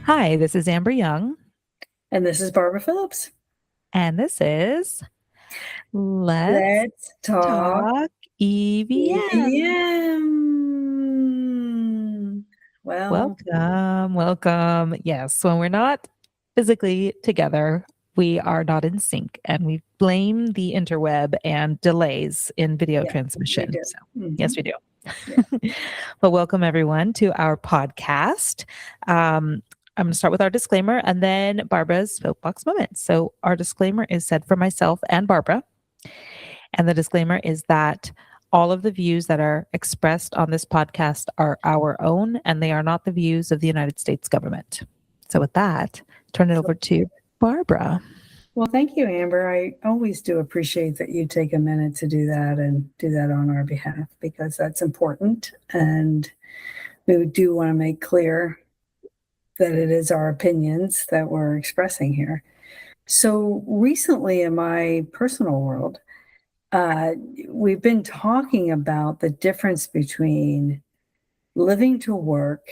Hi, this is Amber Young, And this is Barbara Phillips. and this is Let's Let's talk Talk EVM. EVM. Well, Welcome, welcome. Yes, when we're not physically together, we are not in sync, and we blame the interweb and delays in video yeah, we transmission. do. So, Hmm. yes, we do. Yeah. Well, welcome everyone to our podcast. I'm going to start with our disclaimer and then Barbara's soapbox moment. So, our disclaimer is said for myself and Barbara. And the disclaimer is that all of the views that are expressed on this podcast are our own and they are not the views of the United States government. So, with that, turn it over to Barbara. Well, thank you, Amber. I always do appreciate that you take a minute to do that and do that on our behalf because that's important. And we do want to make clear that it is our opinions that we're expressing here. So, recently in my personal world, uh, we've been talking about the difference between living to work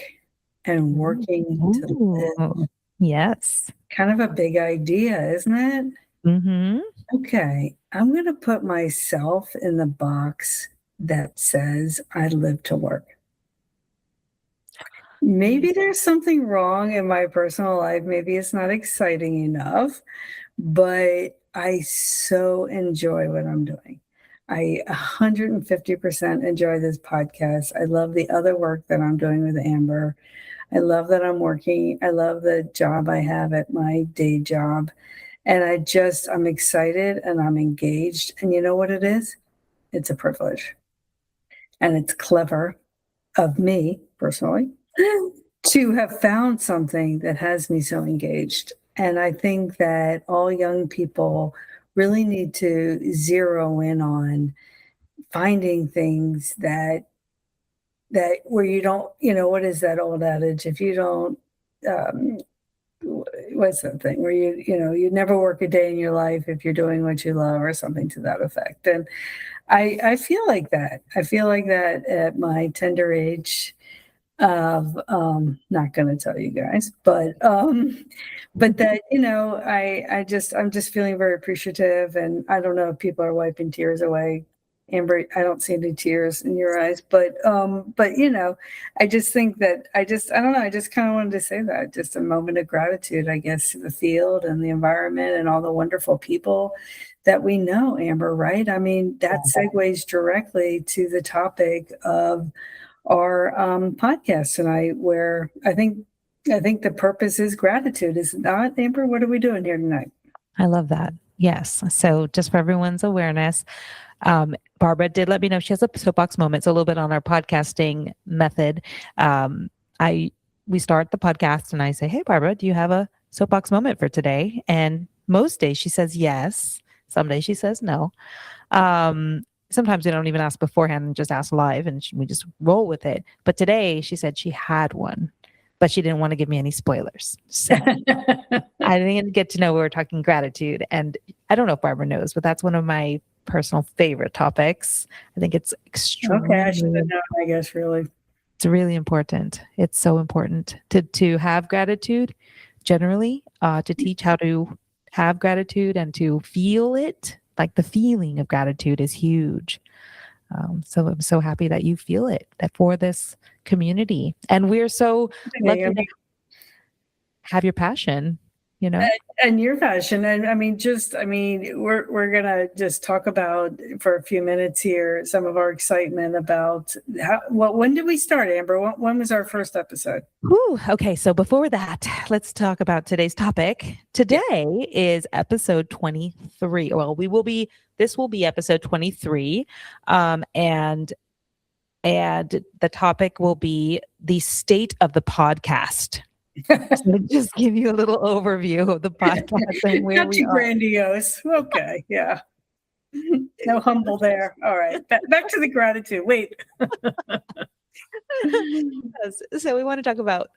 and working to live. Ooh, yes. Kind of a big idea, isn't it? Mm-hmm. Okay, I'm going to put myself in the box that says I live to work. Maybe there's something wrong in my personal life. Maybe it's not exciting enough, but I so enjoy what I'm doing. I 150% enjoy this podcast. I love the other work that I'm doing with Amber. I love that I'm working. I love the job I have at my day job. And I'm excited and I'm engaged. And you know what it is? It's a privilege. And it's clever of me personally to have found something that has me so engaged. And I think that all young people really need to zero in on finding things that where you don't, what is that old adage? If you don't, um, what's that thing where you never work a day in your life if you're doing what you love or something to that effect. And I feel like that. I feel like that at my tender age of not going to tell you guys, but that I'm just feeling very appreciative, and I don't know if people are wiping tears away. Amber, I don't see any tears in your eyes, but I just think that I don't know, I just kind of wanted to say that, just a moment of gratitude, I guess, to the field and the environment and all the wonderful people that we know, Amber, right? I mean, that segues directly to the topic of our podcast tonight, where I think the purpose is gratitude, is it not, Amber? What are we doing here tonight? I love that. Yes. So, just for everyone's awareness, Barbara did let me know she has a soapbox moment. So, a little bit on our podcasting method. Um, I we start the podcast and I say, "Hey, Barbara, do you have a soapbox moment for today?" And most days she says yes. Some days she says no. Sometimes we don't even ask beforehand and just ask live, and we just roll with it. But today she said she had one, but she didn't want to give me any spoilers. So I didn't get to know we were talking gratitude. And I don't know if Barbara knows, but that's one of my personal favorite topics. I think it's Okay, I should extremely, have known, I guess, really. it's really important. It's so important to have gratitude generally, to teach how to have gratitude and to feel it. Like the feeling of gratitude is huge. So I'm so happy that you feel it, that for this community. And we're so lucky to have your passion, you know? And your passion, and we're gonna just talk about for a few minutes here some of our excitement about when did we start, Amber? When was our first episode? Whew, okay, so before that, let's talk about today's topic. Today is episode 23. Well, this will be episode 23. And the topic will be the state of the podcast. So just give you a little overview of the podcast and where Not we too are. grandiose. Okay, yeah. No humble there. All right, back to the gratitude. Wait. Yes. So we want to talk about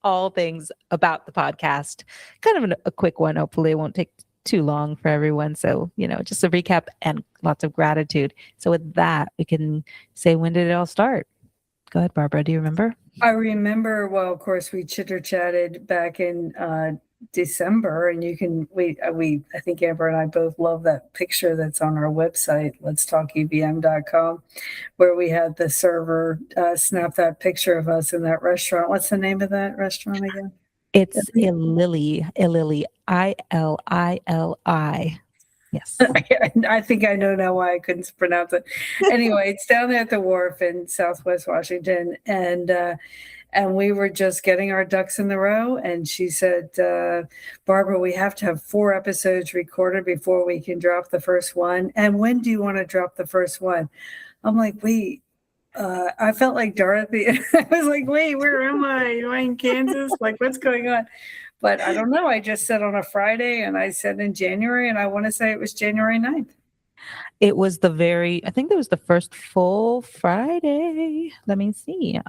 all things about the podcast. Kind of a quick one. Hopefully, it won't take too long for everyone. So, just a recap and lots of gratitude. So with that, we can say, when did it all start? Go ahead, Barbara. Do you remember? I remember, well, of course, we chitter chatted back in December, and I think Amber and I both love that picture that's on our website, letstalkevm.com, where we had the server snap that picture of us in that restaurant. What's the name of that restaurant again? It's Ilili, Ilili. Yes. I think I know now why I couldn't pronounce it. Anyway, it's down there at the wharf in Southwest Washington, and we were just getting our ducks in the row. And she said, Barbara, we have to have 4 episodes recorded before we can drop the first one. And when do you want to drop the first one? I'm like, wait. I felt like Dorothy. I was like, wait, where am I? Am I in Kansas? Like, what's going on? But I don't know. I just said on a Friday, and I said in January, and I want to say it was January 9th. It was I think it was the first full Friday. Let me see.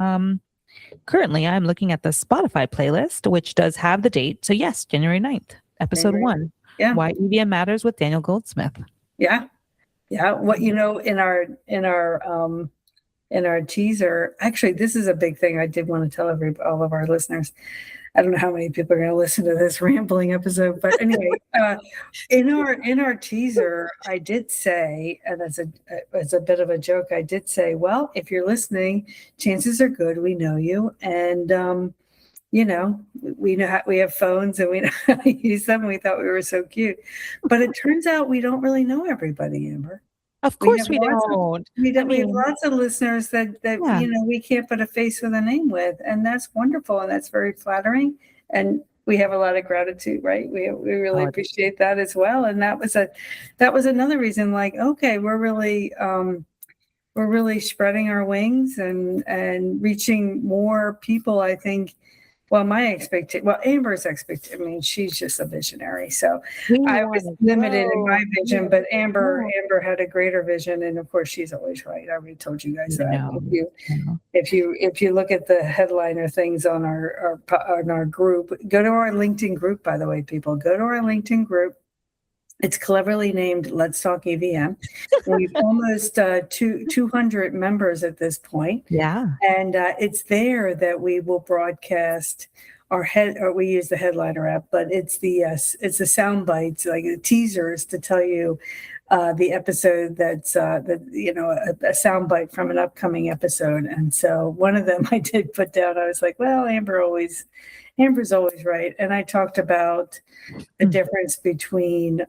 Currently I'm looking at the Spotify playlist, which does have the date. So yes, January 9th, episode January. 1. Yeah. Why EVM Matters with Daniel Goldsmith. Yeah. Yeah. What, in our teaser, actually, this is a big thing I did want to tell all of our listeners. I don't know how many people are going to listen to this rambling episode, but anyway, in our teaser, I did say, and as a bit of a joke, I did say, well, if you're listening, chances are good we know you, and we know we have phones and we know how to use them. And we thought we were so cute, but it turns out we don't really know everybody, Amber. Of course we don't. We have lots of listeners that we can't put a face with a name with, and that's wonderful, and that's very flattering, and we have a lot of gratitude, right? We really appreciate that as well, and that was another reason. Like, okay, we're really spreading our wings and reaching more people. I think. Well, Amber's expectation. I mean, she's just a visionary. So I was limited in my vision, but Amber had a greater vision, and of course, she's always right. I already told you guys that. If you look at the headliner things on our group, go to our LinkedIn group. By the way, people, go to our LinkedIn group. It's cleverly named Let's Talk EVM. We've almost 200 members at this point. Yeah. And it's there that we will broadcast or we use the Headliner app, but it's the sound bites, like the teasers to tell you the episode that's a sound bite from an upcoming episode. And so one of them I did put down, I was like, well, Amber's always right. And I talked about the difference between,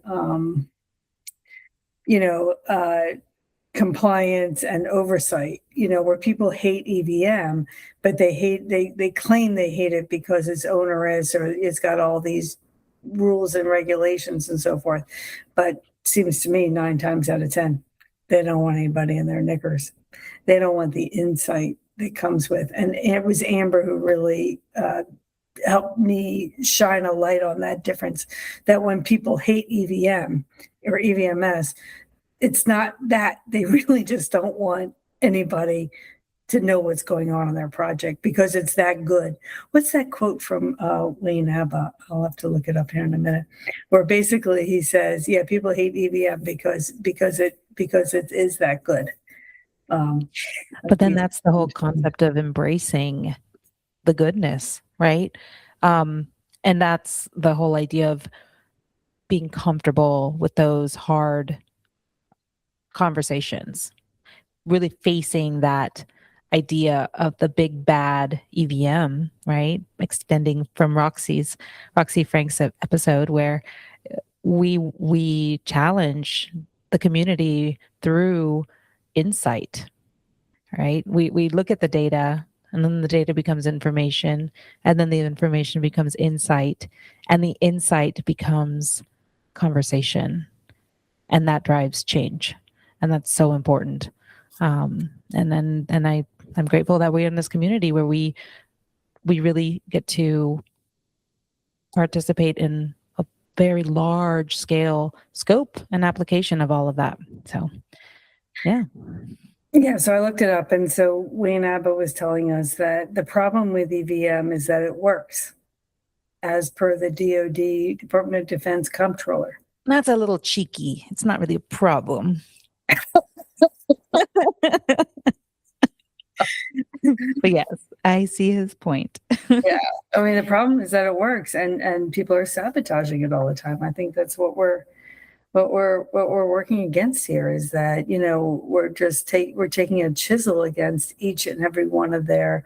compliance and oversight, where people hate EVM, but they claim they hate it because it's onerous or it's got all these rules and regulations and so forth. But seems to me 9 times out of 10, they don't want anybody in their knickers. They don't want the insight that comes with. And it was Amber who really helped me shine a light on that difference, that when people hate EVM or EVMS, it's not that they really just don't want anybody to know what's going on their project because it's that good. What's that quote from Wayne Abba? I'll have to look it up here in a minute, where basically he says, yeah, people hate EVM because it is that good. But then that's the whole concept of embracing the goodness, right? And that's the whole idea of being comfortable with those hard conversations, really facing that idea of the big bad EVM, right? Extending from Roxy Frank's episode, where we challenge the community through insight, right? We look at the data, and then the data becomes information, and then the information becomes insight, and the insight becomes conversation, and that drives change. And that's so important. I'm grateful that we're in this community where we really get to participate in a very large scale scope and application of all of that. So, yeah. Yeah, so I looked it up. And so Wayne Abba was telling us that the problem with EVM is that it works as per the DoD, Department of Defense comptroller. That's a little cheeky. It's not really a problem. But yes, I see his point. Yeah. I mean, the problem is that it works and people are sabotaging it all the time. I think that's what we're working against here is that, we're taking a chisel against each and every one of their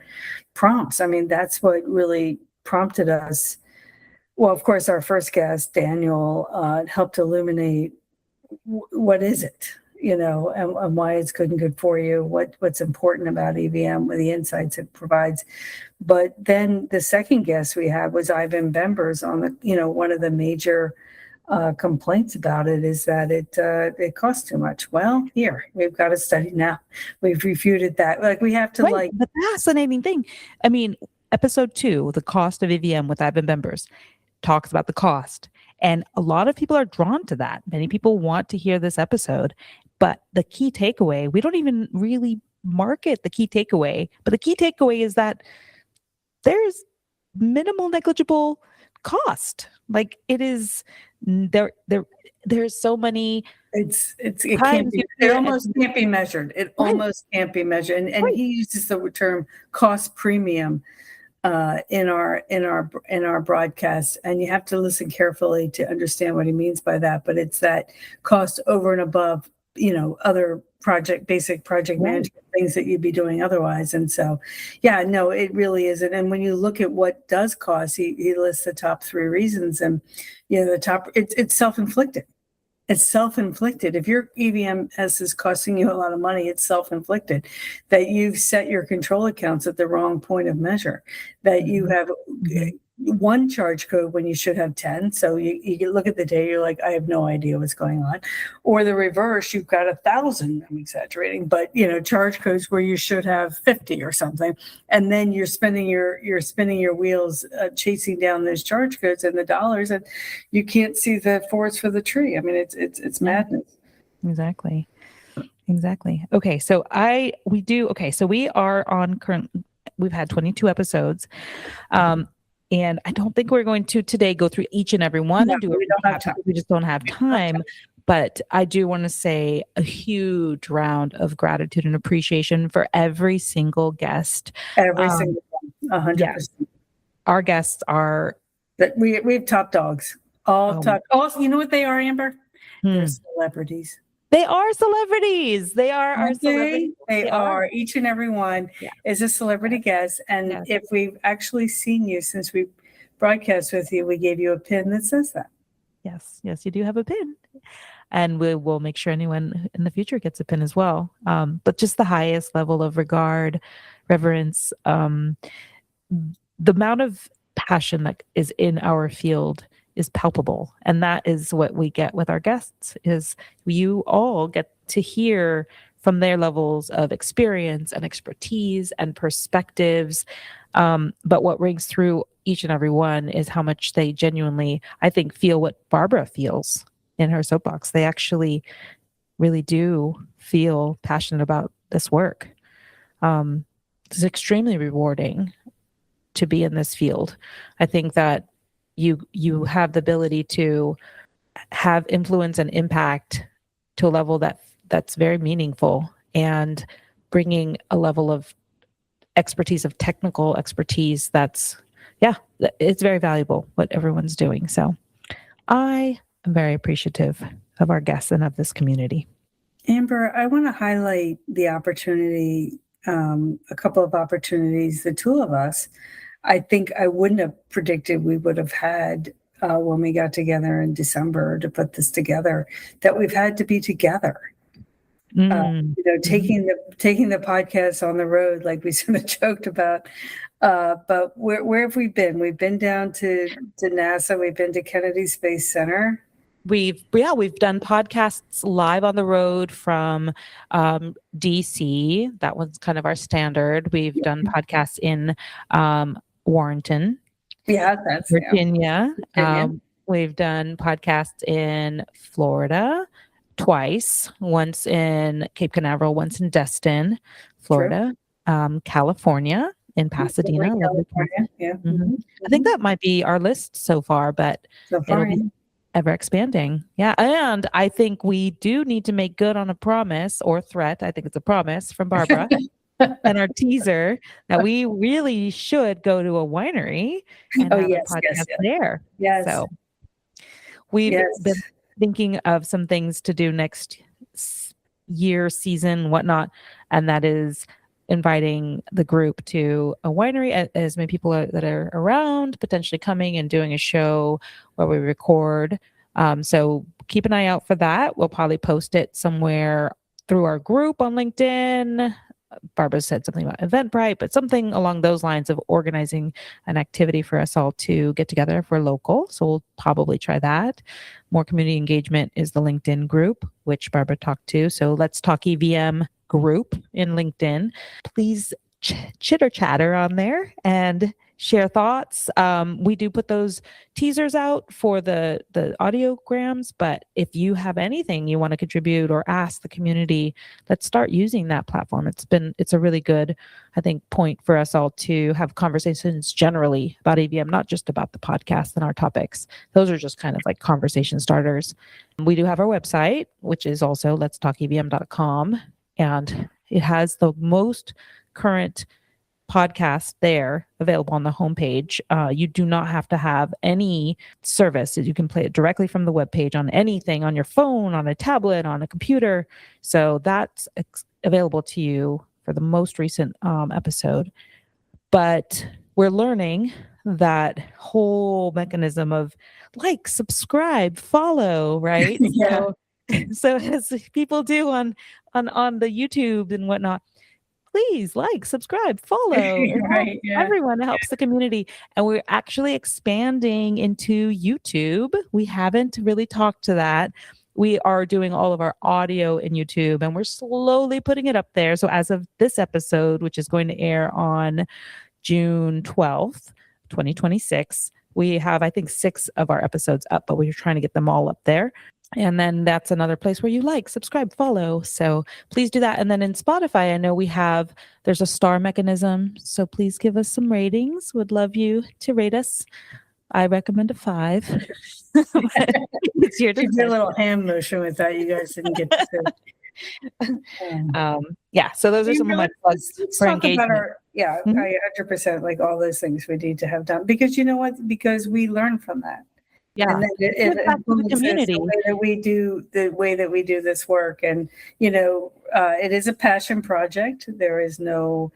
prompts. I mean, that's what really prompted us. Well, of course, our first guest, Daniel, helped illuminate what is it, and why it's good and good for you, what's important about EVM, with the insights it provides. But then the second guest we had was Ivan Bembers on one of the major complaints about it is that it costs too much. Well, here we've got a study now. We've refuted that. Like we have to Right. The fascinating thing. I mean, episode 2, the cost of EVM with Ivan Bembers, talks about the cost. And a lot of people are drawn to that. Many people want to hear this episode. But the key takeaway, we don't even really market the key takeaway, but the key takeaway is that there's minimal negligible cost. Like it is there's so many it can't be, it almost can't be measured. It almost can't be measured. And he uses the term cost premium in our broadcast, and you have to listen carefully to understand what he means by that. But it's that cost over and above, other basic project management things that you'd be doing otherwise. And so, yeah, no, it really isn't. And when you look at what does cost, he lists the top 3 reasons, and it's self-inflicted. It's self-inflicted. If your EVMS is costing you a lot of money, it's self-inflicted. That you've set your control accounts at the wrong point of measure. That you have one charge code when you should have 10. So you look at the data, you're like, I have no idea what's going on. Or the reverse, you've got 1,000, I'm exaggerating, but charge codes where you should have 50 or something. And then you're spinning your wheels chasing down those charge codes and the dollars, and you can't see the forest for the tree. I mean, it's madness. Exactly. Okay. So we are on we've had 22 episodes. And I don't think we're going to today go through each and every one and do it. We just don't have time. But I do want to say a huge round of gratitude and appreciation for every single guest. Every single one, 100%. Yes. Our guests are that we have top dogs. All top. Also, you know what they are, Amber? They're celebrities. They are celebrities. They are our celebrities. They are. Each and every one is a celebrity guest. And if we've actually seen you since we broadcast with you, we gave you a pin that says that. Yes, you do have a pin. And we will make sure anyone in the future gets a pin as well. But just the highest level of regard, reverence, the amount of passion that is in our field is palpable. And that is what we get with our guests, is you all get to hear from their levels of experience and expertise and perspectives. But what rings through each and every one is how much they genuinely, I think, feel what Barbara feels in her soapbox. They actually really do feel passionate about this work. It's extremely rewarding to be in this field. I think that you have the ability to have influence and impact to a level that's very meaningful, and bringing a level of expertise, of technical expertise it's very valuable what everyone's doing. So I am very appreciative of our guests and of this community. Amber, I want to highlight the opportunity, a couple of opportunities, the two of us. I think I wouldn't have predicted we would have had when we got together in December to put this together, that we've had to be together. Taking the podcast on the road, like we sort of joked about. But where have we been? We've been down to NASA. We've been to Kennedy Space Center. We've done podcasts live on the road from DC. That was kind of our standard. We've done podcasts in Warrenton, Virginia. We've done podcasts in Florida twice, once in Cape Canaveral, once in Destin, Florida, California, in Pasadena. California. Yeah. Mm-hmm. I think that might be our list so far, but it'll be ever expanding. Yeah. And I think we do need to make good on a promise or threat. I think it's a promise from Barbara. and our teaser that we really should go to a winery and Oh, have a yes, yes, podcast yes. there. Yes. So we've been Yes. thinking of some things to do next year, season, whatnot, and that is inviting the group to a winery, as many people that are around, potentially coming and doing a show where we record. So keep an eye out for that. We'll probably post it somewhere through our group on LinkedIn. Barbara said something about Eventbrite, but something along those lines of organizing an activity for us all to get together if we're local. So we'll probably try that. More community engagement is the LinkedIn group, which Barbara talked to. So let's talk EVM group in LinkedIn. Please chitter chatter on there and share thoughts. We do put those teasers out for the audiograms, but if you have anything you want to contribute or ask the community, let's start using that platform. It's a really good, I think, point for us all to have conversations generally about EVM, not just about the podcast and our topics. Those are just kind of like conversation starters. We do have our website, which is also letstalkevm.com, and it has the most current podcast there available on the homepage. You do not have to have any service. You can play it directly from the webpage on anything, on your phone, on a tablet, on a computer. So that's available to you for the most recent episode. But we're learning that whole mechanism of like, subscribe, follow, right? Yeah. So as people do on the YouTube and whatnot, please like, subscribe, follow. It helps Right. Yeah. everyone. It helps the community. And we're actually expanding into YouTube. We haven't really talked to that. We are doing all of our audio in YouTube and we're slowly putting it up there. So as of this episode, which is going to air on June 12th, 2026, we have, I think, 6 of our episodes up, but we're trying to get them all up there. And then that's another place where you like, subscribe, follow. So please do that. And then in Spotify, I know there's a star mechanism. So please give us some ratings. Would love you to rate us. I recommend a 5. It's your She did a discretion. little hand motion with that. You guys didn't get to see. Yeah. So those are some of my plugs Let's for talk engagement. about Mhm. I 100% like all those things we need to have done because you know what? Because we learn from that. Yeah. And then it Give back to the influences community. the way that we do this work. And, it is a passion project. There is no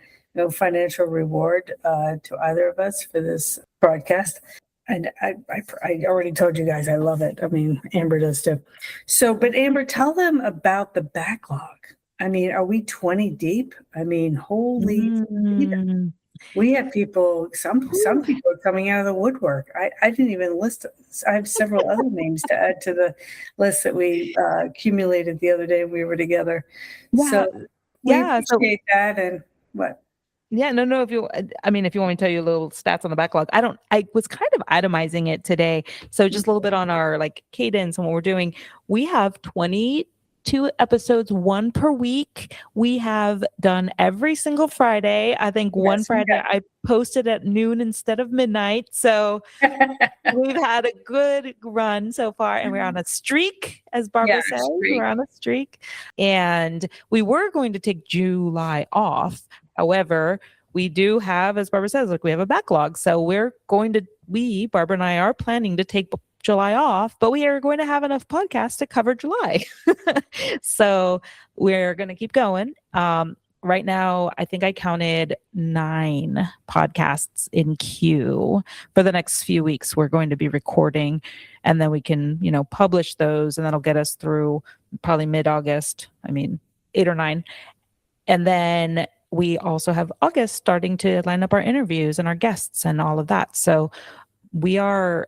financial reward to either of us for this broadcast. And I already told you guys I love it. I mean, Amber does too. So, but Amber, tell them about the backlog. I mean, are we 20 deep? I mean, holy, Mm. we have people, some Ooh. people are coming out of the woodwork. I didn't even list, I have several other names to add to the list that we accumulated the other day we were together. Yeah. So we Yeah. So appreciate that. And what? yeah, no. If you want me to tell you a little stats on the backlog, I was kind of itemizing it today. So just a little bit on our like cadence and what we're doing. We have 22 episodes, 1 per week. We have done every single Friday. I think one Yes, we Friday I posted at noon instead of midnight. So we've had a good run so far, and we're on a streak, as Barbara says. streak. We're on a streak. And we were going to take July off. However, we do have, as Barbara says, we have a backlog. So Barbara and I are planning to take July off, but we are going to have enough podcasts to cover July. So we're going to keep going. Right now, I think I counted 9 podcasts in queue for the next few weeks. We're going to be recording, and then we can, publish those, and that'll get us through probably mid-August. 8 or 9. And then we also have August starting to line up our interviews and our guests and all of that. So we are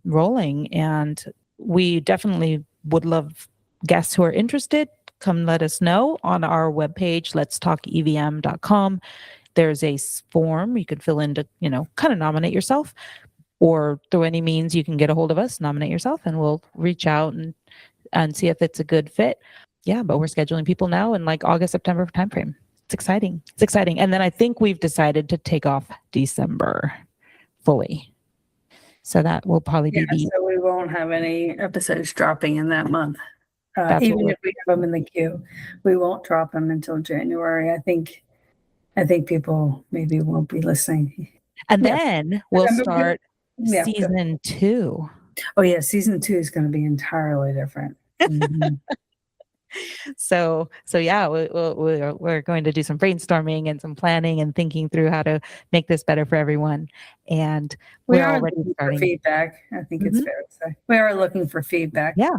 rolling, and we definitely would love guests who are interested. Come let us know on our webpage, letstalkevm.com. There's a form you can fill in to, kind of nominate yourself, or through any means you can get a hold of us, nominate yourself, and we'll reach out and see if it's a good fit. Yeah, but we're scheduling people now in like August, September timeframe. It's exciting. And then I think we've decided to take off December fully. So that will probably be so we won't have any episodes dropping in that month. Even if we have them in the queue, we won't drop them until January. I think I think people maybe won't be listening. And Yeah. then we'll start Yeah. season 2. Oh yeah, season 2 is going to be entirely different. Mhm. So yeah, we're going to do some brainstorming and some planning and thinking through how to make this better for everyone. And We we're are already looking for starting. feedback. I think it's Mhm. fair to say. We are looking for feedback. Yeah.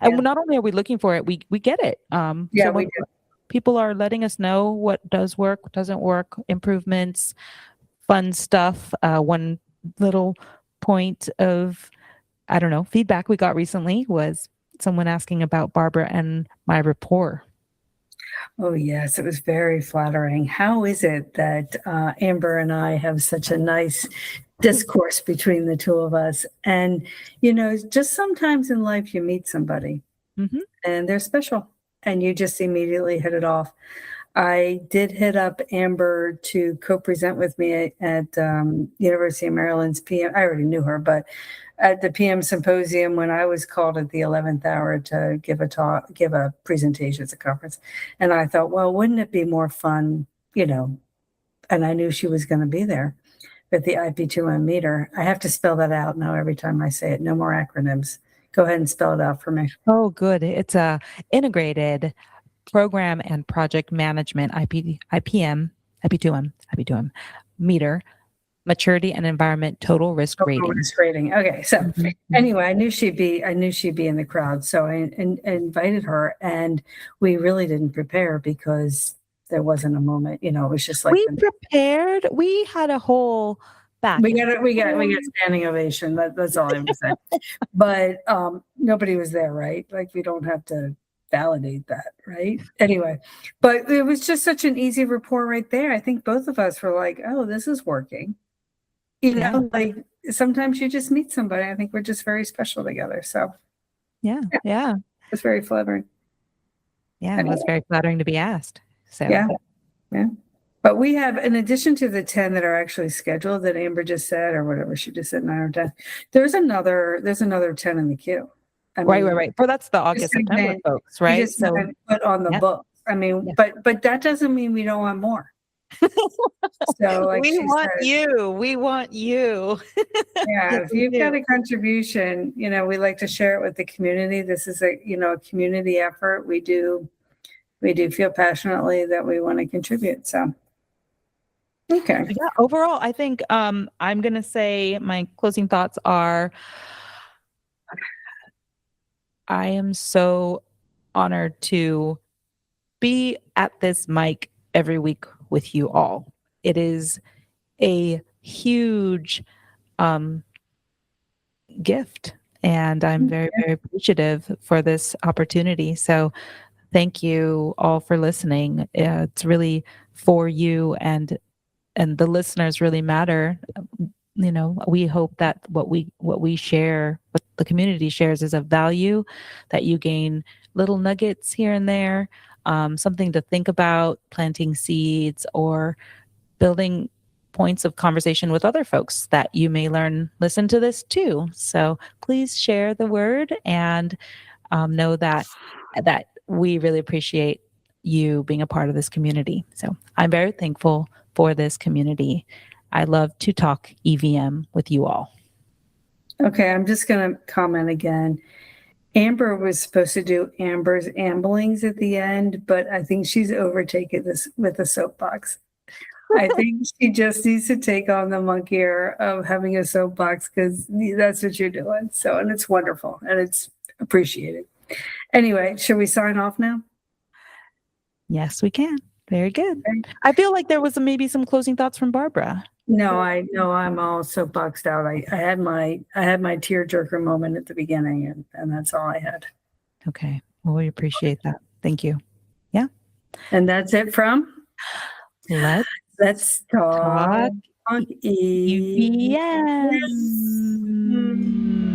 And Yeah. not only are we looking for it, we get it. Yeah, So we when do. people are letting us know what does work, what doesn't work, improvements, fun stuff. One little point of, I don't know, feedback we got recently was someone asking about Barbara and my rapport. Oh, yes, it was very flattering. How is it that Amber and I have such a nice discourse between the two of us? And, just sometimes in life you meet somebody Hmm. and they're special and you just immediately hit it off. I did hit up Amber to co-present with me at University of Maryland's PM. I already knew her, but at the PM symposium when I was called at the 11th hour to give a talk, give a presentation at the conference. And I thought, well, wouldn't it be more fun, you know? And I knew she was going to be there with the IP2M meter. I have to spell that out now every time I say it. No more acronyms. Go ahead and spell it out for me. Oh, good. It's a integrated program and project management IPM, IP2M meter, maturity and environment total risk Total rating. risk rating. Okay, so Mhm. anyway, I knew she'd be in the crowd, so I invited her, and we really didn't prepare because there wasn't a moment. It was just like We prepared. We had a whole back we and got we got forth. standing ovation. That's all I'm saying. But nobody was there, right? Like we don't have to validate that, right? Anyway, but it was just such an easy rapport right there. I think both of us were like, "Oh, this is working." Yeah. Like sometimes you just meet somebody. I think we're just very special together. So Yeah. yeah, Yeah. it's very flattering. Yeah. It was Anyway, very flattering to be asked. So, yeah, yeah. But we have, in addition to the 10 that are actually scheduled that Amber just said, or whatever she just said, 9 or 10, there's another 10 in the queue. I right, mean, right, right. For that's the just August, September been, folks, we right? just So, haven't put on the yeah. books. I mean, Yeah. but that doesn't mean we don't want more. So, like We she want said, you. We want you. yeah, Yes, if we you've got do. a contribution, we like to share it with the community. This is a community effort. We do feel passionately that we want to contribute. So, okay. Yeah, overall, I think I'm gonna say my closing thoughts are I am so honored to be at this mic every week with you all. It is a huge um, gift, and I'm very, very appreciative for this opportunity. So, thank you all for listening. It's really for you, and the listeners really matter. We hope that what we share, what the community shares, is of value, that you gain little nuggets here and there, something to think about, planting seeds or building points of conversation with other folks that you may listen to this too. So please share the word, and know that we really appreciate you being a part of this community. So I'm very thankful for this community. I love to talk EVM with you all. Okay, I'm just going to comment again. Amber was supposed to do Amber's amblings at the end, but I think she's overtaken this with a soapbox. I think she just needs to take on the monkey ear of having a soapbox because that's what you're doing. So, and it's wonderful and it's appreciated. Anyway, should we sign off now? Yes, we can. Very good. Okay. I feel like there was maybe some closing thoughts from Barbara. No, I know I'm all soapboxed out. I had my tearjerker moment at the beginning, and that's all I had. Okay. Well, we appreciate that. Thank you. Yeah. And that's it from Let's Let's Talk talk EVM. EVM.